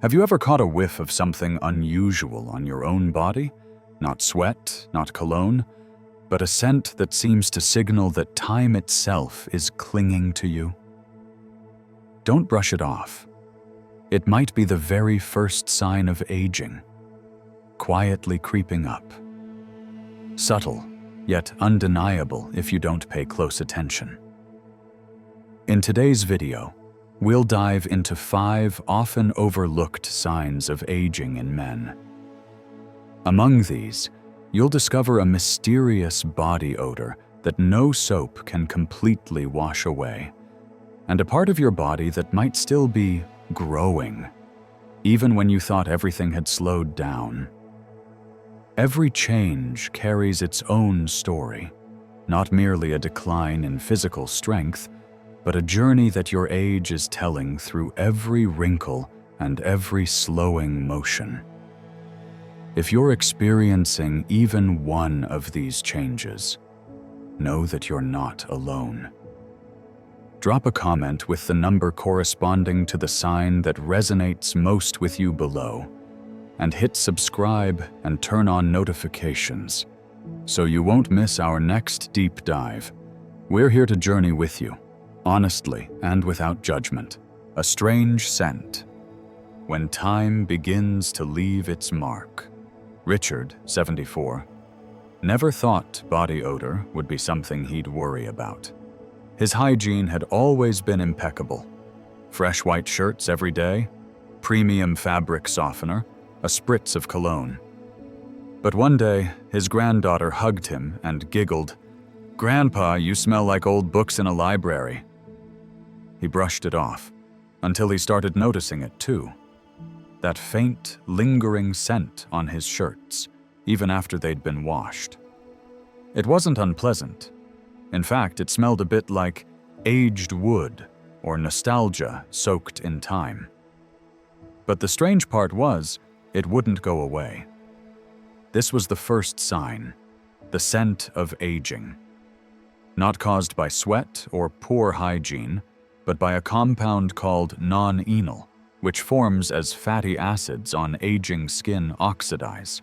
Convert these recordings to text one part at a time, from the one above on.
Have you ever caught a whiff of something unusual on your own body? Not sweat, not cologne, but a scent that seems to signal that time itself is clinging to you? Don't brush it off. It might be the very first sign of aging, quietly creeping up. Subtle, yet undeniable if you don't pay close attention. In today's video, we'll dive into 5 often overlooked signs of aging in men. Among these, you'll discover a mysterious body odor that no soap can completely wash away, and a part of your body that might still be growing, even when you thought everything had slowed down. Every change carries its own story, not merely a decline in physical strength, but a journey that your age is telling through every wrinkle and every slowing motion. If you're experiencing even one of these changes, know that you're not alone. Drop a comment with the number corresponding to the sign that resonates most with you below, and hit subscribe and turn on notifications so you won't miss our next deep dive. We're here to journey with you, honestly and without judgment. A strange scent. When time begins to leave its mark. Richard, 74, never thought body odor would be something he'd worry about. His hygiene had always been impeccable. Fresh white shirts every day, premium fabric softener, a spritz of cologne. But one day, his granddaughter hugged him and giggled, "Grandpa, you smell like old books in a library." He brushed it off, until he started noticing it too. That faint, lingering scent on his shirts, even after they'd been washed. It wasn't unpleasant. In fact, it smelled a bit like aged wood or nostalgia soaked in time. But the strange part was, it wouldn't go away. This was the first sign, the scent of aging. Not caused by sweat or poor hygiene, but by a compound called non-enol, which forms as fatty acids on aging skin oxidize.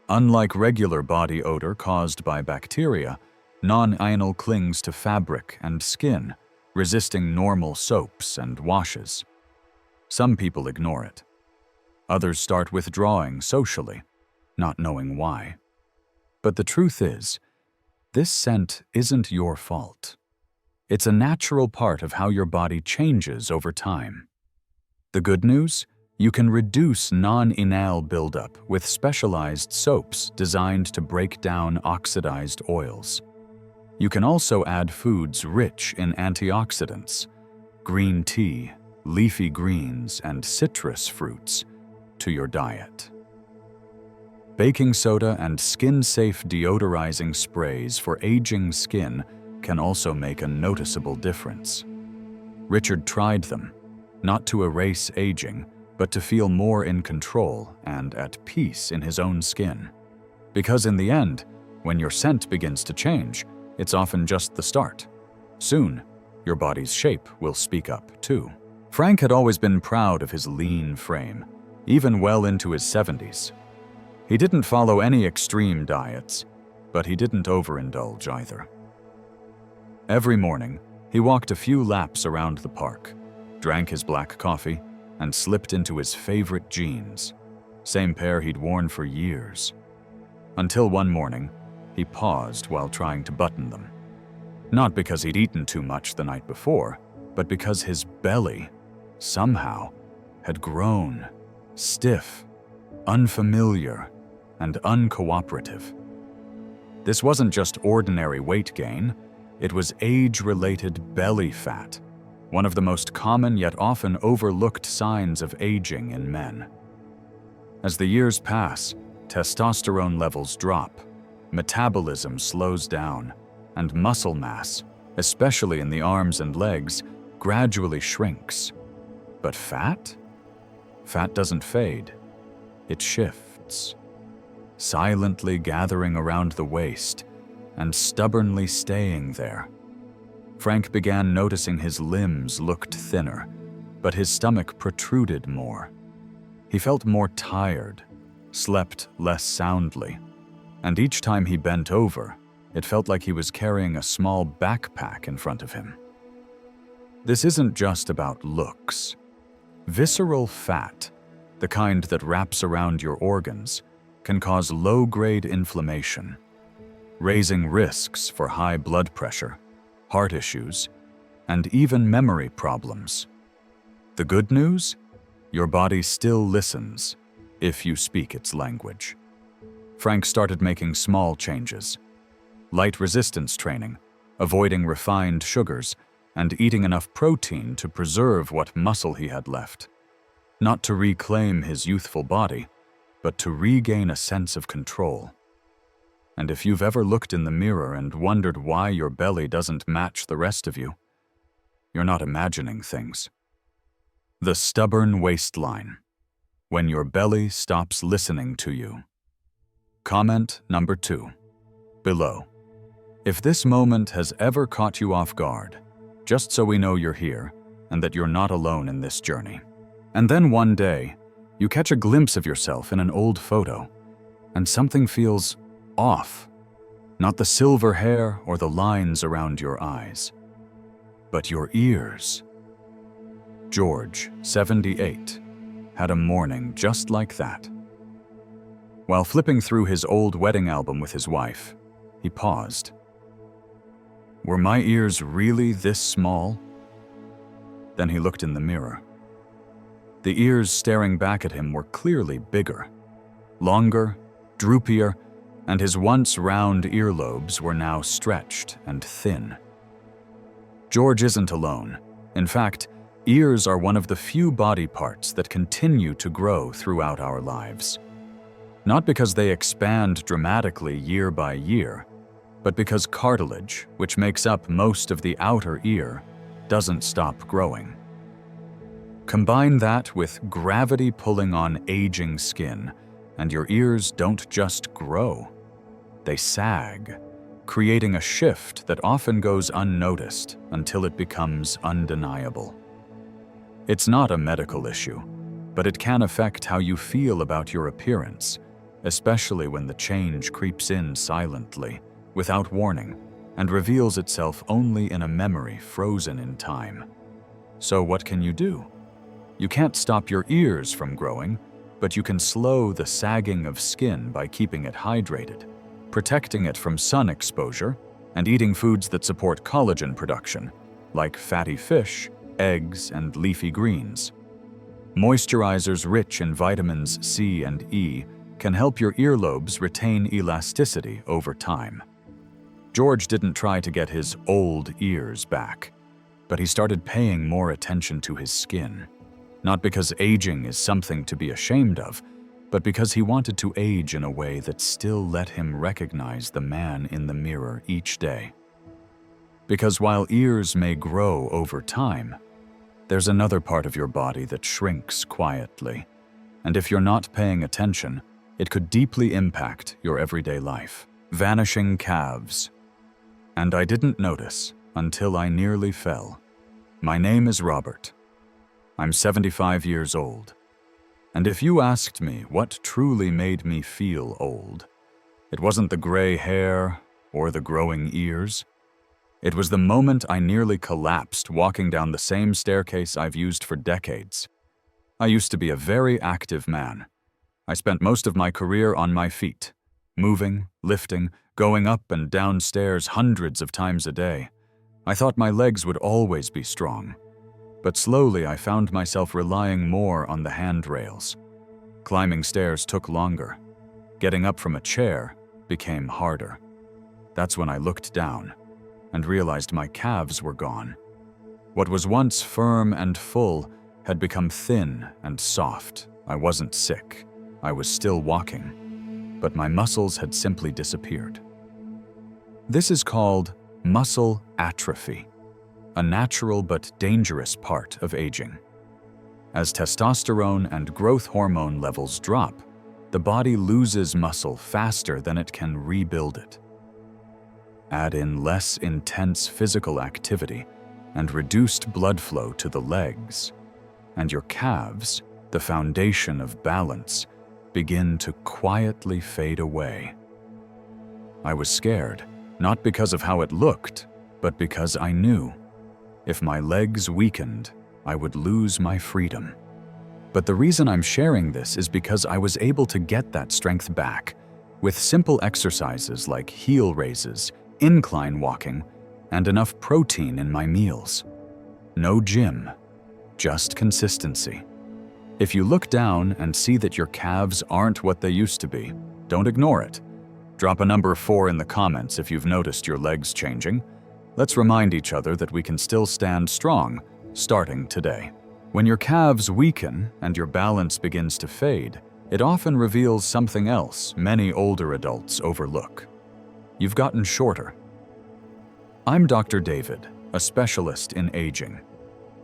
Unlike regular body odor caused by bacteria, non-enol clings to fabric and skin, resisting normal soaps and washes. Some people ignore it. Others start withdrawing socially, not knowing why. But the truth is, this scent isn't your fault. It's a natural part of how your body changes over time. The good news? You can reduce non-enol buildup with specialized soaps designed to break down oxidized oils. You can also add foods rich in antioxidants, green tea, leafy greens, and citrus fruits to your diet. Baking soda and skin-safe deodorizing sprays for aging skin can also make a noticeable difference. Richard tried them, not to erase aging, but to feel more in control and at peace in his own skin. Because in the end, when your scent begins to change, it's often just the start. Soon, your body's shape will speak up too. Frank had always been proud of his lean frame, even well into his 70s. He didn't follow any extreme diets, but he didn't overindulge either. Every morning, he walked a few laps around the park, drank his black coffee, and slipped into his favorite jeans, same pair he'd worn for years. Until one morning, he paused while trying to button them. Not because he'd eaten too much the night before, but because his belly, somehow, had grown, stiff, unfamiliar, and uncooperative. This wasn't just ordinary weight gain, it was age-related belly fat, one of the most common yet often overlooked signs of aging in men. As the years pass, testosterone levels drop, metabolism slows down, and muscle mass, especially in the arms and legs, gradually shrinks. But fat? Fat doesn't fade. It shifts, silently gathering around the waist and stubbornly staying there. Frank began noticing his limbs looked thinner, but his stomach protruded more, He felt more tired, slept less soundly, and each time he bent over, it felt like he was carrying a small backpack in front of him. This isn't just about looks. Visceral fat, the kind that wraps around your organs, can cause low-grade inflammation, raising risks for high blood pressure, heart issues, and even memory problems. The good news? Your body still listens if you speak its language. Frank started making small changes. Light resistance training, avoiding refined sugars, and eating enough protein to preserve what muscle he had left. Not to reclaim his youthful body, but to regain a sense of control. And if you've ever looked in the mirror and wondered why your belly doesn't match the rest of you, you're not imagining things. The stubborn waistline, when your belly stops listening to you. Comment number 2, below. If this moment has ever caught you off guard, just so we know you're here and that you're not alone in this journey. And then one day, you catch a glimpse of yourself in an old photo, and something feels off. Not the silver hair or the lines around your eyes, but your ears. George, 78, had a morning just like that. While flipping through his old wedding album with his wife, he paused. Were my ears really this small? Then he looked in the mirror. The ears staring back at him were clearly bigger, longer, droopier, and his once round earlobes were now stretched and thin. George isn't alone. In fact, ears are one of the few body parts that continue to grow throughout our lives. Not because they expand dramatically year by year, but because cartilage, which makes up most of the outer ear, doesn't stop growing. Combine that with gravity pulling on aging skin, and your ears don't just grow. They sag, creating a shift that often goes unnoticed until it becomes undeniable. It's not a medical issue, but it can affect how you feel about your appearance, especially when the change creeps in silently, without warning, and reveals itself only in a memory frozen in time. So what can you do? You can't stop your ears from growing, but you can slow the sagging of skin by keeping it hydrated, protecting it from sun exposure, and eating foods that support collagen production, like fatty fish, eggs, and leafy greens. Moisturizers rich in vitamins C and E can help your earlobes retain elasticity over time. George didn't try to get his old ears back, but he started paying more attention to his skin. Not because aging is something to be ashamed of, but because he wanted to age in a way that still let him recognize the man in the mirror each day. Because while ears may grow over time, there's another part of your body that shrinks quietly, and if you're not paying attention, it could deeply impact your everyday life. Vanishing calves. And I didn't notice until I nearly fell. My name is Robert. I'm 75 years old. And if you asked me what truly made me feel old, it wasn't the gray hair or the growing ears. It was the moment I nearly collapsed walking down the same staircase I've used for decades. I used to be a very active man. I spent most of my career on my feet, moving, lifting, going up and down stairs hundreds of times a day. I thought my legs would always be strong. But slowly I found myself relying more on the handrails. Climbing stairs took longer. Getting up from a chair became harder. That's when I looked down and realized my calves were gone. What was once firm and full had become thin and soft. I wasn't sick. I was still walking, but my muscles had simply disappeared. This is called muscle atrophy, a natural but dangerous part of aging. As testosterone and growth hormone levels drop, the body loses muscle faster than it can rebuild it. Add in less intense physical activity and reduced blood flow to the legs, and your calves, the foundation of balance, begin to quietly fade away. I was scared, not because of how it looked, but because I knew. If my legs weakened, I would lose my freedom. But the reason I'm sharing this is because I was able to get that strength back with simple exercises like heel raises, incline walking, and enough protein in my meals. No gym, just consistency. If you look down and see that your calves aren't what they used to be, don't ignore it. Drop a number 4 in the comments if you've noticed your legs changing. Let's remind each other that we can still stand strong, starting today. When your calves weaken and your balance begins to fade, it often reveals something else many older adults overlook. You've gotten shorter. I'm Dr. David, a specialist in aging.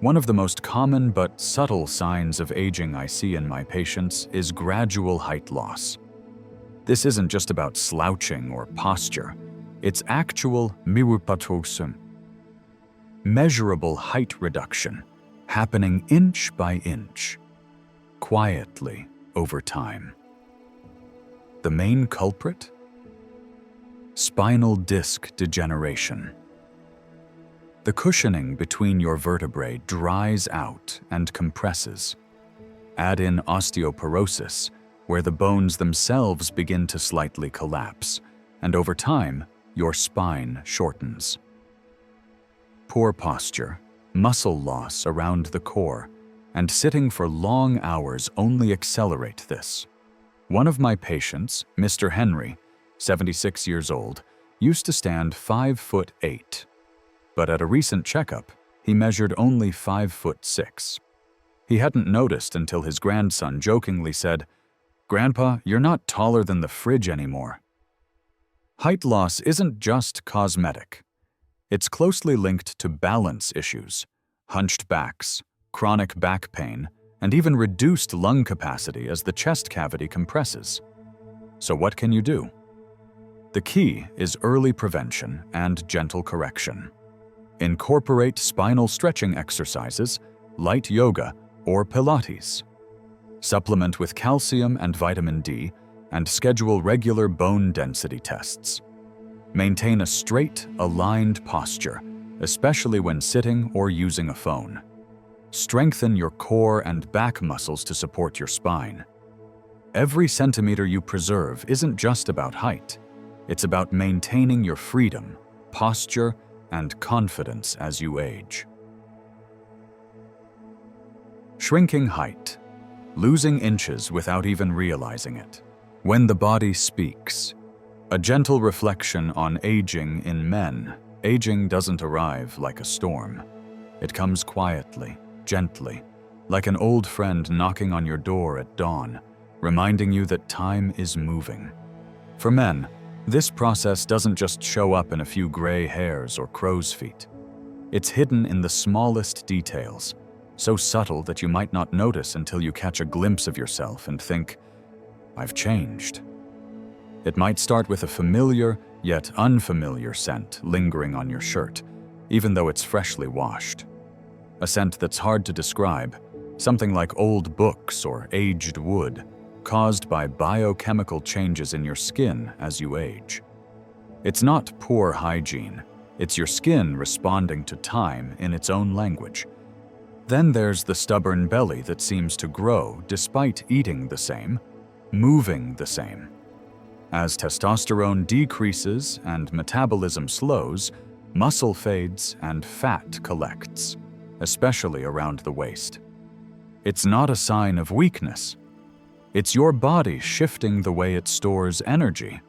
One of the most common but subtle signs of aging I see in my patients is gradual height loss. This isn't just about slouching or posture. It's actual miwupatosum, measurable height reduction, happening inch by inch, quietly over time. The main culprit? Spinal disc degeneration. The cushioning between your vertebrae dries out and compresses. Add in osteoporosis, where the bones themselves begin to slightly collapse, and over time, your spine shortens. Poor posture, muscle loss around the core, and sitting for long hours only accelerate this. One of my patients, Mr. Henry, 76 years old, used to stand 5'8". But at a recent checkup, he measured only 5'6". He hadn't noticed until his grandson jokingly said, "Grandpa, you're not taller than the fridge anymore." Height loss isn't just cosmetic. It's closely linked to balance issues, hunched backs, chronic back pain, and even reduced lung capacity as the chest cavity compresses. So what can you do? The key is early prevention and gentle correction. Incorporate spinal stretching exercises, light yoga, or Pilates. Supplement with calcium and vitamin D, and schedule regular bone density tests. Maintain a straight, aligned posture, especially when sitting or using a phone. Strengthen your core and back muscles to support your spine. Every centimeter you preserve isn't just about height. It's about maintaining your freedom, posture, and confidence as you age. Shrinking height. Losing inches without even realizing it. When the body speaks. A gentle reflection on aging in men. Aging doesn't arrive like a storm. It comes quietly, gently, like an old friend knocking on your door at dawn, reminding you that time is moving. For men, this process doesn't just show up in a few gray hairs or crow's feet. It's hidden in the smallest details, so subtle that you might not notice until you catch a glimpse of yourself and think, "I've changed." It might start with a familiar, yet unfamiliar scent lingering on your shirt, even though it's freshly washed. A scent that's hard to describe, something like old books or aged wood, caused by biochemical changes in your skin as you age. It's not poor hygiene, it's your skin responding to time in its own language. Then there's the stubborn belly that seems to grow despite eating the same, moving the same. As testosterone decreases and metabolism slows, muscle fades and fat collects, especially around the waist. It's not a sign of weakness. It's your body shifting the way it stores energy.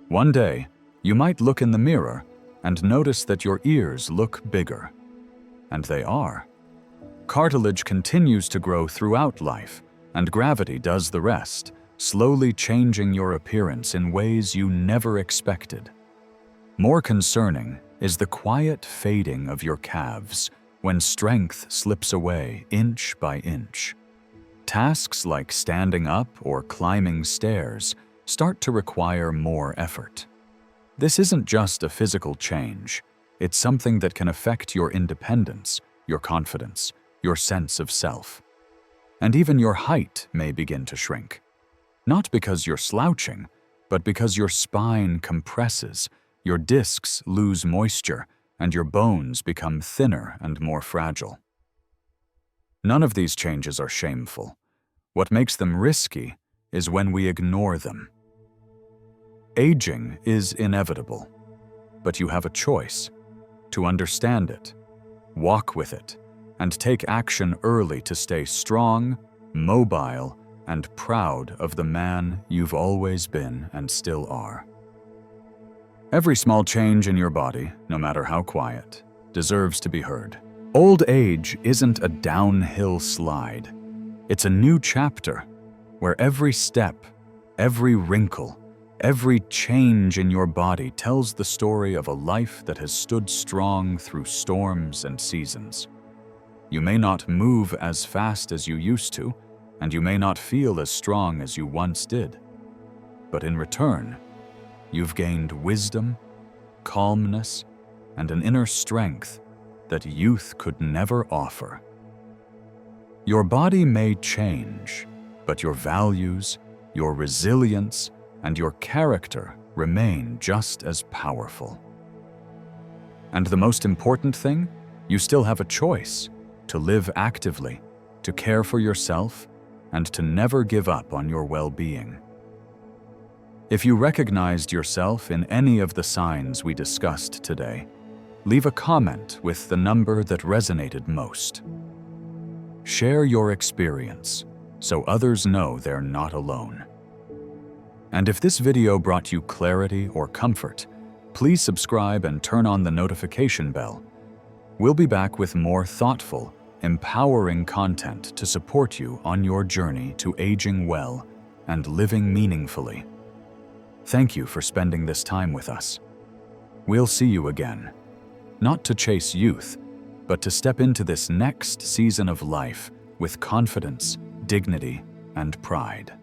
One day, you might look in the mirror and notice that your ears look bigger. And they are. Cartilage continues to grow throughout life, and gravity does the rest, slowly changing your appearance in ways you never expected. More concerning is the quiet fading of your calves when strength slips away inch by inch. Tasks like standing up or climbing stairs start to require more effort. This isn't just a physical change, it's something that can affect your independence, your confidence, your sense of self. And even your height may begin to shrink. Not because you're slouching, but because your spine compresses, your discs lose moisture, and your bones become thinner and more fragile. None of these changes are shameful. What makes them risky is when we ignore them. Aging is inevitable, but you have a choice to understand it, walk with it, and take action early to stay strong, mobile, and proud of the man you've always been and still are. Every small change in your body, no matter how quiet, deserves to be heard. Old age isn't a downhill slide. It's a new chapter where every step, every wrinkle, every change in your body tells the story of a life that has stood strong through storms and seasons. You may not move as fast as you used to, and you may not feel as strong as you once did. But in return, you've gained wisdom, calmness, and an inner strength that youth could never offer. Your body may change, but your values, your resilience, and your character remain just as powerful. And the most important thing, you still have a choice to live actively, to care for yourself, and to never give up on your well-being. If you recognized yourself in any of the signs we discussed today, leave a comment with the number that resonated most. Share your experience so others know they're not alone. And if this video brought you clarity or comfort, please subscribe and turn on the notification bell. We'll be back with more thoughtful, empowering content to support you on your journey to aging well and living meaningfully. Thank you for spending this time with us. We'll see you again, not to chase youth, but to step into this next season of life with confidence, dignity, and pride.